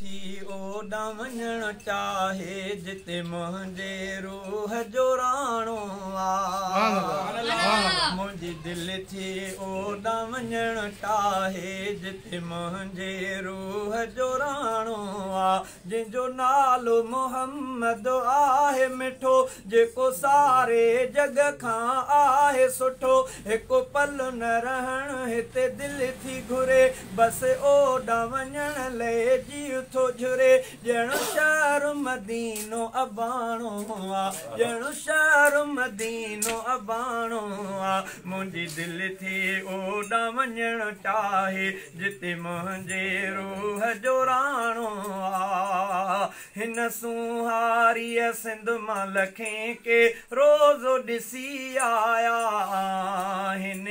थी ओॾां वञण चाहे जिते मुंहिंजे रूह जो राणो मुंहिंजी दिलि थी ओॾां वञण चाहे जिते मुंहिंजे रूह जो राणो जंहिंजो नालो मोहम्मद आहे मिठो जेको सारे जग खां आहे सुठो हिकु पल न रहण हिते दिलि थी घुरे बसि ओॾां वञण लाइ जीउ थो झुरे ॼण शहर मदीनो अबाणो ॼण शहर मदीनो अबाणो मुंहिंजी दिलि थी ओॾां वञण चाहे जिते मुंहिंजे रूह जो राणो हिन सुहारीअ सिंध मां लखें के रोज़ो ॾिसी आया हिन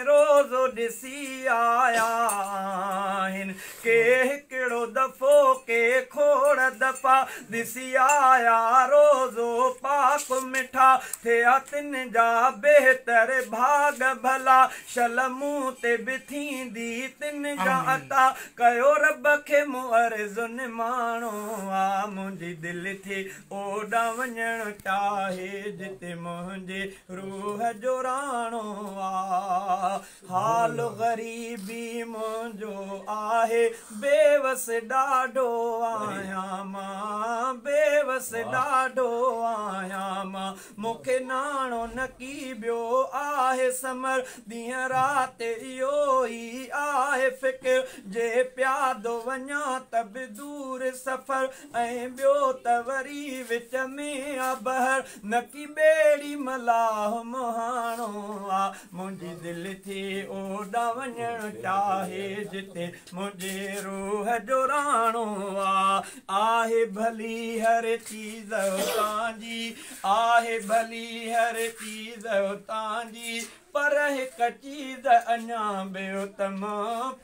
रोज़ो ॾिसी आया आहिनि के हिकिड़ो दफ़ो के खोड़ दफ़ा ॾिसी आया रोज़ो पाक मिठा थिया तिन जा बहितर भाग भला शल मूं ते बि थींदी तिन जा अता कयो रब खे मुअर्ज़ निमाणो मुंहिंजी दिलि थी ओॾां वञण चाहे जिते मुंहिंजे रूह जो राणो हाल ग़रीबी मुंहिंजो आहे बेवस ॾाढो आहियां मां बेवस ॾाढो आहियां मां मूंखे नाणो न की ॿियो आहे समर ॾींहं राति इहो ई आहे फ़िक्र जे प्यादो वञा त बि दूर सफ़र ऐं ॿियो त वरी विच में आहे बहर न की ॿेड़ी मलाह मुहाणो मुंहिंजी दिलि थी ओॾां वञण चाहे जिते मुंहिंजे रूह जो राणो आहे भली हर चीज़ तव्हांजी आहे भली हर चीज़ तव्हांजी पर हिकु चीज़ अञा ॿियो तम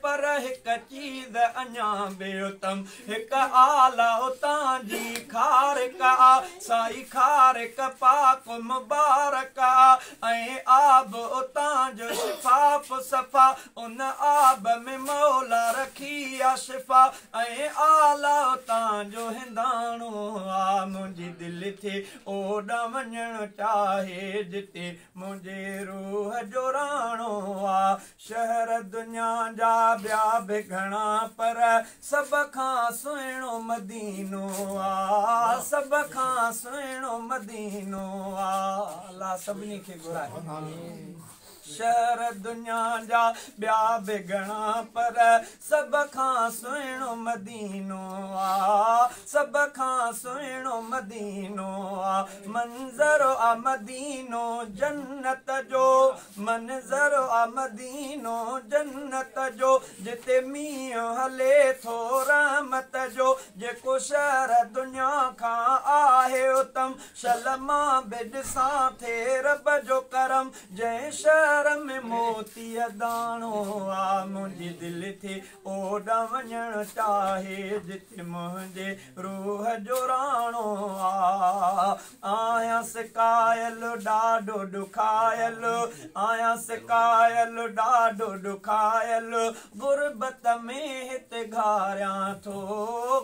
पर हिकु चीज़ अञा ॿियो तम हिकु आला उतां जी खारिक साई खारिक पाक मुबारक ऐं आब उतां जो शिफ़ाफ़ सफ़ा उन आब में मौला रखी आहे शिफ़ा ऐं आला उतां जो हिंदाणो मुंहिंजी दिलि थी ओॾां वञण चाहे जिते मुंहिंजे रूह जो राणो शहर दुनिया जा ॿिया बि घणा पर सभ खां सुहिणो मदीनो सभ खां सुहिणो मदीनो अल्लाह सभिनी खे घुराए शहर दुनिया जा ॿिया बि घणा पर सभ खां सुहिणो मदीनो सभ खां सुहिणो मदीनो मंज़र आ मदीनो जन्नत जो मंज़र आ मदीनो जन्नत जो जिते मींहुं हले थो रहमत जो जेको शहर दुनिया खां आहे उतम शल मां बि ॾिसां थे रब जो करम जंहिं शहर में मोती दाणो मुंहिंजी दिलि थी ओॾां वञण चाहे जिते मुंहिंजे रूह जो राणो आहियां सिकायल ॾाढो ॾुखायल आहियां सिकायल ॾाढो ॾुखायल गुरबत में हिते घारियां थो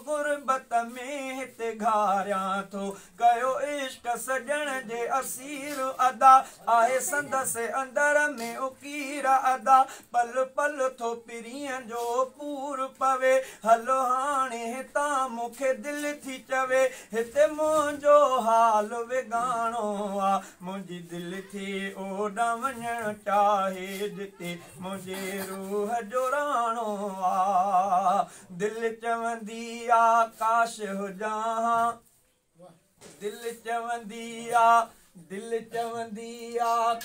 गुरबत में हिते घारियां थो कयो इश्क सॼण जे असीर अदा आहे संदसि अंदर में उकीर अदा पल पल थो पिरीअ जो पूर पवे हलो हाणे हितां मूंखे दिलि थी चवे हिते मुंहिंजो हाल विगाणो मुंहिंजी दिलि थी ओॾां वञण चाहे जिते मुंहिंजे रूह जो राणो दिलि चवंदी काश हुजां दिलि चवंदी दिलि चवंदी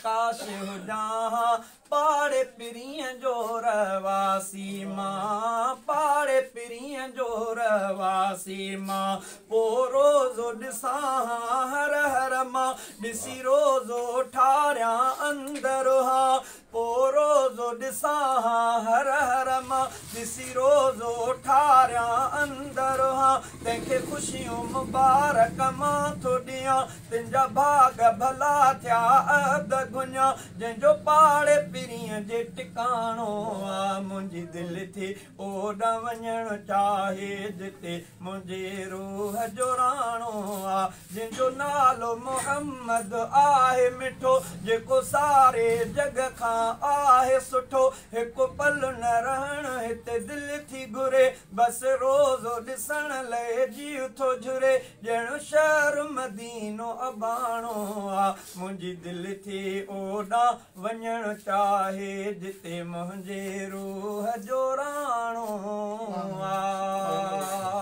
काश हुजां पाड़े पिरीअ जो रवासी मां पाड़े पिरीअ जो रवासी मां पोइ रोज़ो ॾिसां हर हर मां ॾिसी रोज़ो ठारियां अंदर पोइ रोज़ो ॾिसां हर हर मां ॾिसी रोज़ो ठारियां अंदर तंहिंखे ख़ुशियूं मुबारक मां थो ॾियां तुंहिंजा भाग भला थिया अब्द गुञा जंहिंजो पाड़े पीरीअ जे टिकाणो आहे मुंहिंजी दिलि थी ओॾां वञणु चाहे जिते मुंहिंजे रूह जो राणो आहे जंहिंजो नालो मोहम्मद आहे मिठो जेको सारे जग खां आहे सुठो हिकु पल न रहणु हिते दिलि थी घुरे बसि रोज़ो ॾिसण लाइ जीउ थो झुरे ॼण शहर मदीनो अबाणो आहे मुंहिंजी दिलि थी ओॾां वञणु चाहे जिते मुंहिंजे रूह जो राणो आहे